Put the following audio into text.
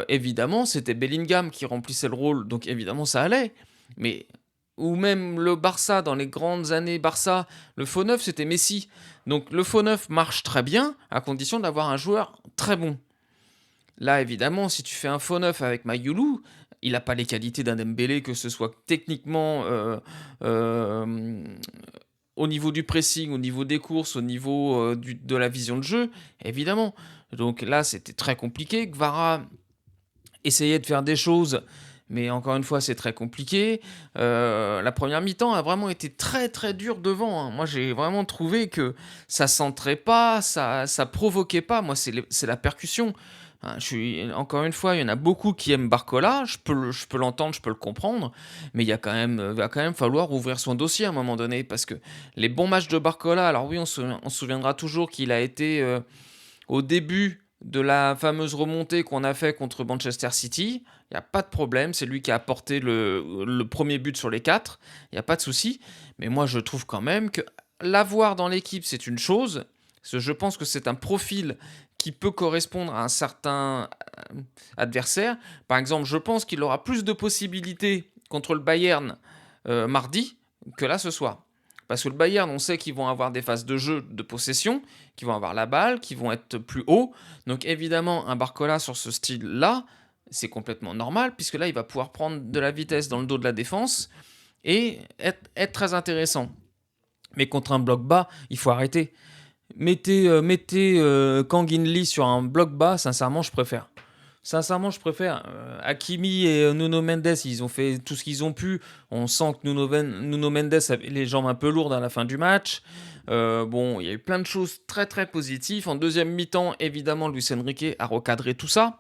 Évidemment, c'était Bellingham qui remplissait le rôle, donc évidemment ça allait. Mais ou même le Barça, dans les grandes années Barça, le faux neuf, c'était Messi. Donc le faux neuf marche très bien, à condition d'avoir un joueur très bon. Là, évidemment, si tu fais un faux neuf avec Mayoulou, il a pas les qualités d'un Dembélé, que ce soit techniquement, hem, au niveau du pressing, au niveau des courses, au niveau, de la vision de jeu, évidemment. Donc là, c'était très compliqué. Kvara essayait de faire des choses, mais encore une fois, c'est très compliqué. La première mi-temps a vraiment été très, très dure devant, hein. Moi, j'ai vraiment trouvé que ça centrait pas, ça provoquait pas. Moi, c'est la percussion. Hein, je suis encore une fois, il y en a beaucoup qui aiment Barcola, je peux l'entendre, je peux le comprendre, mais il y a quand même, va quand même falloir ouvrir son dossier à un moment donné parce que les bons matchs de Barcola, alors oui, on se souviendra toujours qu'il a été, au début de la fameuse remontée qu'on a fait contre Manchester City, il y a pas de problème, c'est lui qui a apporté le 1er but sur les 4, il y a pas de souci. Mais moi, je trouve quand même que l'avoir dans l'équipe, c'est une chose, parce que je pense que c'est un profil qui peut correspondre à un certain, adversaire. Par exemple, je pense qu'il aura plus de possibilités contre le Bayern, mardi, que là, ce soir. Parce que le Bayern, on sait qu'ils vont avoir des phases de jeu, de possession, qui vont avoir la balle, qui vont être plus hauts. Donc évidemment, un Barcola sur ce style-là, c'est complètement normal, puisque là, il va pouvoir prendre de la vitesse dans le dos de la défense et être très intéressant. Mais contre un bloc bas, il faut arrêter. Mettez Kang-in Lee sur un bloc bas, sincèrement, je préfère. Sincèrement, je préfère. Hakimi et Nuno Mendes, ils ont fait tout ce qu'ils ont pu. On sent que Nuno Mendes avait les jambes un peu lourdes à la fin du match. Bon, il y a eu plein de choses très très positives. En deuxième mi-temps, évidemment, Luis Enrique a recadré tout ça.